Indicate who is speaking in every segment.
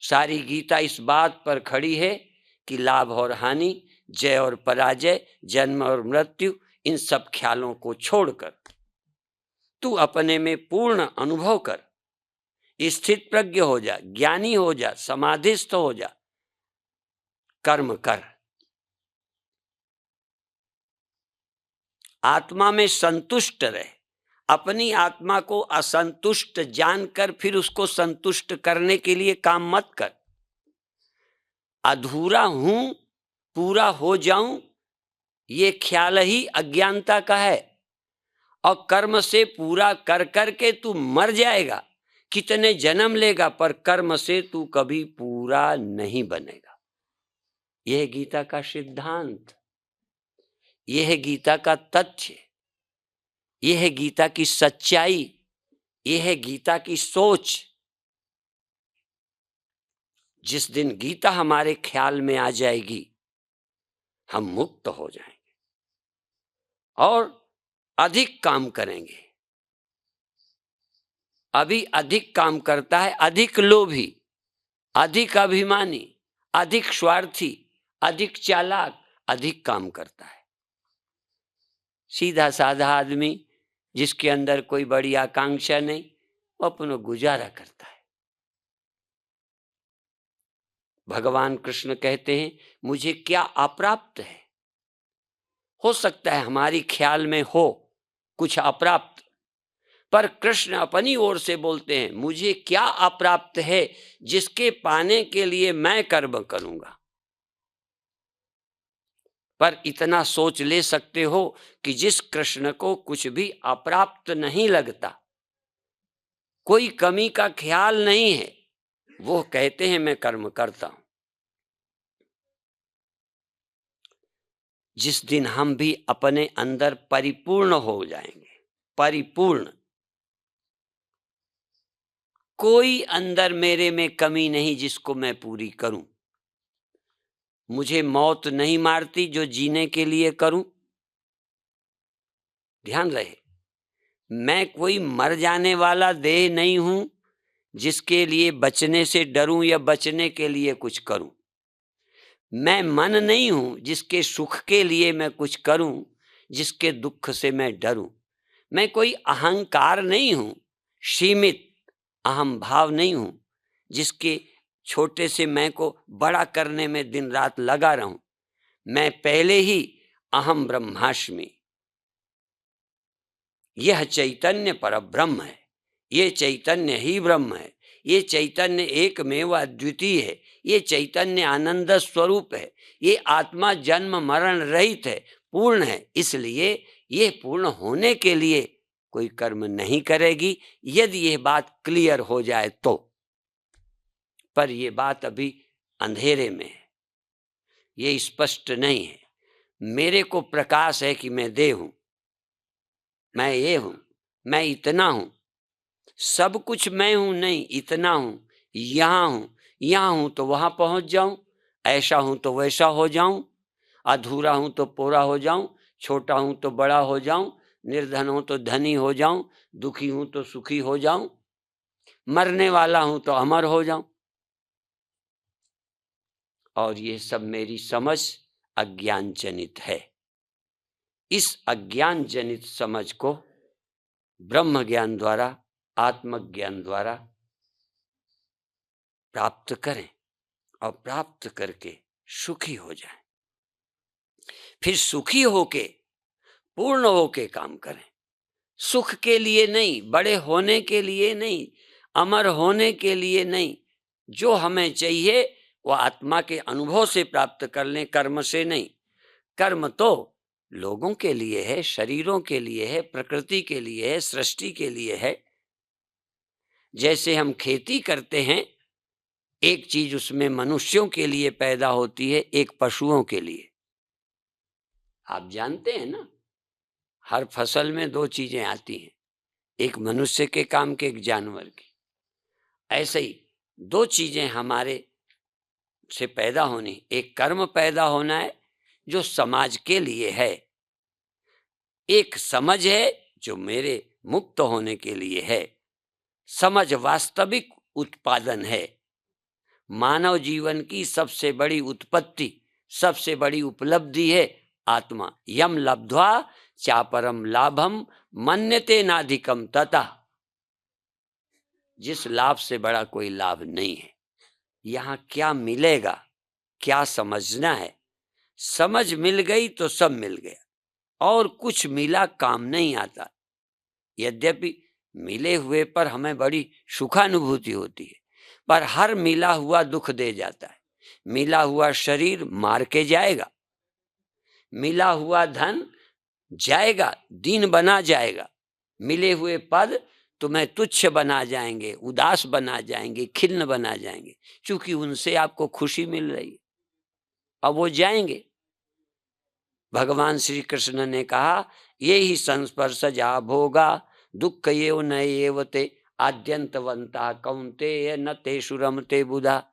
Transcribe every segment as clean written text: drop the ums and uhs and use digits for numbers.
Speaker 1: सारी गीता इस बात पर खड़ी है कि लाभ और हानि, जय और पराजय, जन्म और मृत्यु, इन सब ख्यालों को छोड़कर तू अपने में पूर्ण अनुभव कर, स्थित प्रज्ञ हो जा, ज्ञानी हो जा, समाधिस्थ हो जा, कर्म कर। आत्मा में संतुष्ट रहे। अपनी आत्मा को असंतुष्ट जानकर फिर उसको संतुष्ट करने के लिए काम मत कर। अधूरा हूं, पूरा हो जाऊं, ये ख्याल ही अज्ञानता का है। और कर्म से पूरा कर करके तू मर जाएगा, कितने जन्म लेगा, पर कर्म से तू कभी पूरा नहीं बनेगा। यह गीता का सिद्धांत, यह गीता का तथ्य, यह गीता की सच्चाई, यह गीता की सोच। जिस दिन गीता हमारे ख्याल में आ जाएगी, हम मुक्त हो जाएंगे और अधिक काम करेंगे। अभी अधिक काम करता है अधिक लोभी, अधिक अभिमानी, अधिक स्वार्थी, अधिक चालाक, अधिक काम करता है। सीधा साधा आदमी जिसके अंदर कोई बड़ी आकांक्षा नहीं, वो अपना गुजारा करता है। भगवान कृष्ण कहते हैं, मुझे क्या अप्राप्त है। हो सकता है हमारी ख्याल में हो कुछ अप्राप्त, पर कृष्ण अपनी ओर से बोलते हैं, मुझे क्या अप्राप्त है जिसके पाने के लिए मैं कर्म करूंगा। पर इतना सोच ले सकते हो कि जिस कृष्ण को कुछ भी अप्राप्त नहीं लगता, कोई कमी का ख्याल नहीं है, वो कहते हैं मैं कर्म करता हूं। जिस दिन हम भी अपने अंदर परिपूर्ण हो जाएंगे, परिपूर्ण, कोई अंदर मेरे में कमी नहीं जिसको मैं पूरी करूं। मुझे मौत नहीं मारती जो जीने के लिए करूं। ध्यान रहे, मैं कोई मर जाने वाला देह नहीं हूं जिसके लिए बचने से डरूं या बचने के लिए कुछ करूं। मैं मन नहीं हूं जिसके सुख के लिए मैं कुछ करूं, जिसके दुख से मैं डरूं। मैं कोई अहंकार नहीं हूं, सीमित अहम भाव नहीं हूं जिसके छोटे से मैं को बड़ा करने में दिन रात लगा रहूं। मैं पहले ही अहम ब्रह्मास्मि। यह चैतन्य परब्रह्म है, ये चैतन्य ही ब्रह्म है, ये चैतन्य एकमेव अद्वितीय है, ये चैतन्य आनंद स्वरूप है, ये आत्मा जन्म मरण रहित है, पूर्ण है। इसलिए ये पूर्ण होने के लिए कोई कर्म नहीं करेगी, यदि यह बात क्लियर हो जाए तो। पर यह बात अभी अंधेरे में है, ये स्पष्ट नहीं है। मेरे को प्रकाश है कि मैं देह हूं, मैं ये हूं, मैं इतना हूं, सब कुछ मैं हूं नहीं, इतना हूं, यहां हूं, यहां हूं तो वहां पहुंच जाऊं, ऐसा हूं तो वैसा हो जाऊं, अधूरा हूं तो पूरा हो जाऊं, छोटा हूं तो बड़ा हो जाऊं, निर्धन हूं तो धनी हो जाऊं, दुखी हूं तो सुखी हो जाऊं, मरने वाला हूं तो अमर हो जाऊं। और ये सब मेरी समझ अज्ञान जनित है। इस अज्ञान जनित समझ को ब्रह्म ज्ञान द्वारा, आत्मज्ञान द्वारा प्राप्त करें और प्राप्त करके सुखी हो जाएं। फिर सुखी होके, पूर्ण होके काम करें। सुख के लिए नहीं, बड़े होने के लिए नहीं, अमर होने के लिए नहीं। जो हमें चाहिए वह आत्मा के अनुभव से प्राप्त कर लें, कर्म से नहीं। कर्म तो लोगों के लिए है, शरीरों के लिए है, प्रकृति के लिए है, सृष्टि के लिए है। जैसे हम खेती करते हैं, एक चीज उसमें मनुष्यों के लिए पैदा होती है, एक पशुओं के लिए। आप जानते हैं ना, हर फसल में दो चीजें आती हैं, एक मनुष्य के काम के, एक जानवर की। ऐसे ही दो चीजें हमारे से पैदा होनी, एक कर्म पैदा होना है जो समाज के लिए है, एक समझ है जो मेरे मुक्त होने के लिए है। समझ वास्तविक उत्पादन है, मानव जीवन की सबसे बड़ी उत्पत्ति, सबसे बड़ी उपलब्धि है आत्मा। यम लब्ध्वा चापरम लाभम मन्यते नाधिकम तथा। जिस लाभ से बड़ा कोई लाभ नहीं है। यहाँ क्या मिलेगा, क्या समझना है। समझ मिल गई तो सब मिल गया, और कुछ मिला काम नहीं आता। यद्यपि मिले हुए पर हमें बड़ी सुखानुभूति होती है, पर हर मिला हुआ दुख दे जाता है। मिला हुआ शरीर मार के जाएगा, मिला हुआ धन जाएगा, दीन बना जाएगा। मिले हुए पद तुम्हें तुच्छ बना जाएंगे, उदास बना जाएंगे, खिन्न बना जाएंगे, क्योंकि उनसे आपको खुशी मिल रही है। अब वो जाएंगे। भगवान श्री कृष्ण ने कहा, ये ही संस्पर्शजा भोगा दुख ये न एवते आद्यंतवंता कौन्तेय न तेषु रमते बुधा।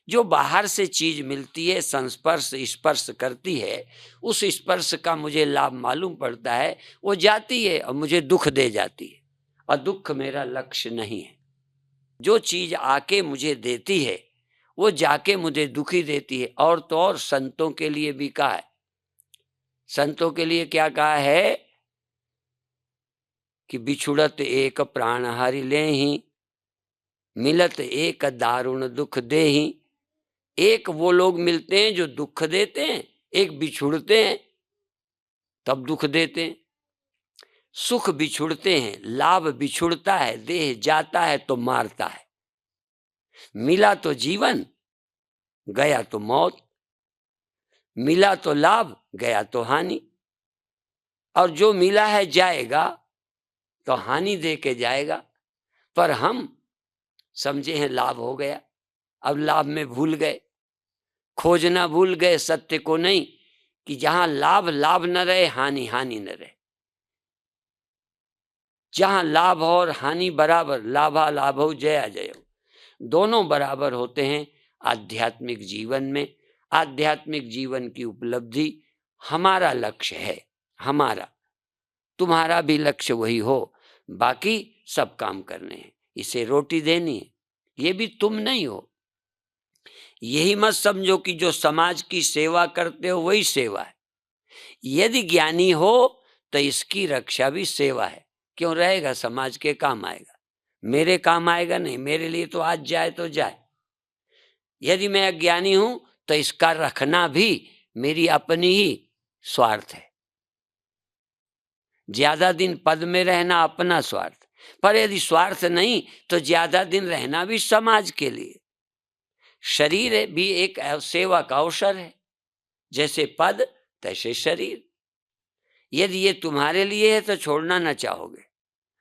Speaker 1: जो बाहर से चीज मिलती है, संस्पर्श स्पर्श करती है, उस स्पर्श का मुझे लाभ मालूम पड़ता है, वो जाती है और मुझे दुख दे जाती है, और दुख मेरा लक्ष्य नहीं है। जो चीज आके मुझे देती है वो जाके मुझे दुखी देती है। और तो और संतों के लिए भी कहा है। संतों के लिए क्या कहा है कि बिछुड़त एक प्राण हरि लेहि, मिलत एक दारुण दुख देहि। एक वो लोग मिलते हैं जो दुख देते हैं, एक बिछुड़ते हैं तब दुख देते हैं। सुख बिछुड़ते हैं, लाभ बिछुड़ता है, देह जाता है तो मारता है। मिला तो जीवन, गया तो मौत। मिला तो लाभ, गया तो हानि। और जो मिला है जाएगा तो हानि दे के जाएगा। पर हम समझे हैं लाभ हो गया, अब लाभ में भूल गए, खोजना भूल गए सत्य को नहीं, कि जहां लाभ लाभ न रहे, हानि हानि न रहे। जहां लाभ और हानि बराबर, लाभा लाभो जया जयो, दोनों बराबर होते हैं आध्यात्मिक जीवन में। आध्यात्मिक जीवन की उपलब्धि हमारा लक्ष्य है। हमारा, तुम्हारा भी लक्ष्य वही हो। बाकी सब काम करने हैं, इसे रोटी देनी है, ये भी तुम नहीं हो। यही मत समझो कि जो समाज की सेवा करते हो वही सेवा है। यदि ज्ञानी हो तो इसकी रक्षा भी सेवा है। क्यों रहेगा, समाज के काम आएगा, मेरे काम आएगा नहीं। मेरे लिए तो आज जाए तो जाए। यदि मैं अज्ञानी हूं तो इसका रखना भी मेरी अपनी ही स्वार्थ है। ज्यादा दिन पद में रहना अपना स्वार्थ, पर यदि स्वार्थ नहीं तो ज्यादा दिन रहना भी समाज के लिए। शरीर भी एक सेवा का अवसर है, जैसे पद तैसे शरीर। यदि ये तुम्हारे लिए है तो छोड़ना न चाहोगे,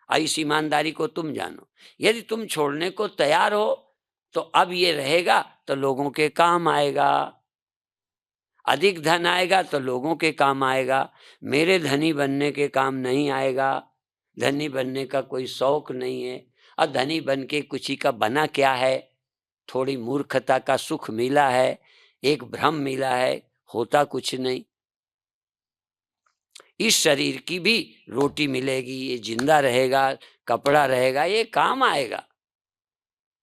Speaker 1: इस ईमानदारी को तुम जानो। यदि तुम छोड़ने को तैयार हो तो अब ये रहेगा तो लोगों के काम आएगा। अधिक धन आएगा तो लोगों के काम आएगा, मेरे धनी बनने के काम नहीं आएगा। धनी बनने का कोई शौक नहीं है। और धनी बन के कुछ ही का बना क्या है, थोड़ी मूर्खता का सुख मिला है, एक भ्रम मिला है, होता कुछ नहीं। इस शरीर की भी रोटी मिलेगी, ये जिंदा रहेगा, कपड़ा रहेगा, ये काम आएगा।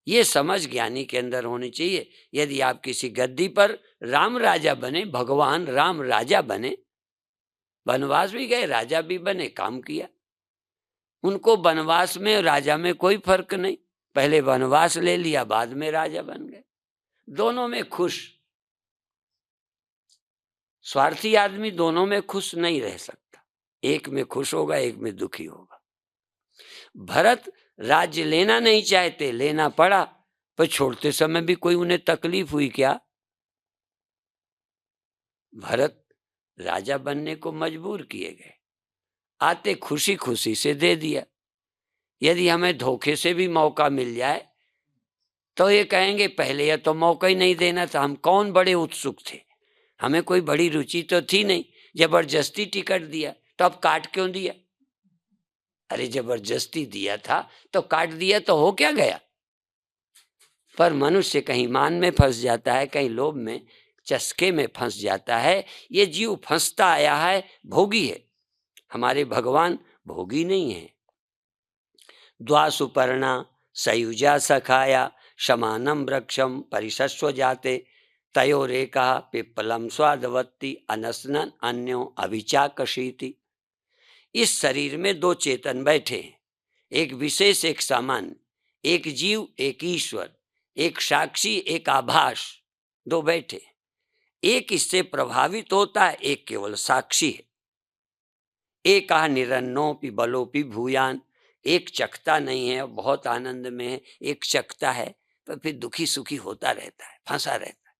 Speaker 1: ये समझ ज्ञानी के अंदर होनी चाहिए। यदि आप किसी गद्दी पर राम राजा बने, भगवान राम राजा बने, वनवास भी गए, राजा भी बने, काम किया। उनको वनवास में राजा में कोई फर्क नहीं, पहले वनवास ले लिया, बाद में राजा बन गए। दोनों में खुश। स्वार्थी आदमी दोनों में खुश नहीं रह सकता, एक में खुश होगा, एक में दुखी होगा। भरत राज्य लेना नहीं चाहते, लेना पड़ा, पर छोड़ते समय भी कोई उन्हें तकलीफ हुई क्या? भरत राजा बनने को मजबूर किए गए, आते खुशी खुशी से दे दिया। यदि हमें धोखे से भी मौका मिल जाए तो ये कहेंगे पहले या तो मौका ही नहीं देना था, हम कौन बड़े उत्सुक थे, हमें कोई बड़ी रुचि तो थी नहीं, जबरदस्ती टिकट दिया तो अब काट क्यों दिया? अरे जबरदस्ती दिया था तो काट दिया तो हो क्या गया? पर मनुष्य कहीं मान में फंस जाता है, कहीं लोभ में, चस्के में फंस जाता है। ये जीव फंसता आया है, भोगी है। हमारे भगवान भोगी नहीं है। द्वा सुपर्णा सयुजा सखाया समानं वृक्षं परिशस्व जाते तयोरेका पिप्पलम स्वादवत्ति अनसनन अन्यो अभिचाकशीति। इस शरीर में दो चेतन बैठे हैं, एक विशेष एक सामान्य, एक जीव एक ईश्वर, एक साक्षी एक आभास, दो बैठे। एक इससे प्रभावित होता है, एक केवल साक्षी है। एक निरन्नोपि बलोपि भूयान, एक चखता नहीं है, बहुत आनंद में है, एक चखता है पर फिर दुखी सुखी होता रहता है, फंसा रहता है।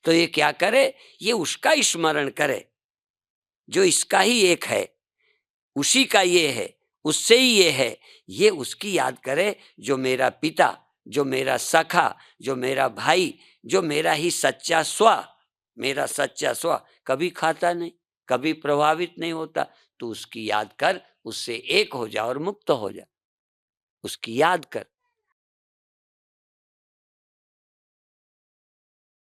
Speaker 1: तो ये क्या करे, ये उसका स्मरण करे जो इसका ही एक है, उसी का ये है, उससे ही ये है, ये उसकी याद करे जो मेरा पिता, जो मेरा सखा, जो मेरा भाई, जो मेरा ही सच्चा स्व, मेरा सच्चा स्व कभी खाता नहीं, कभी प्रभावित नहीं होता। तो उसकी याद कर, उससे एक हो जा और मुक्त हो जा, उसकी याद कर।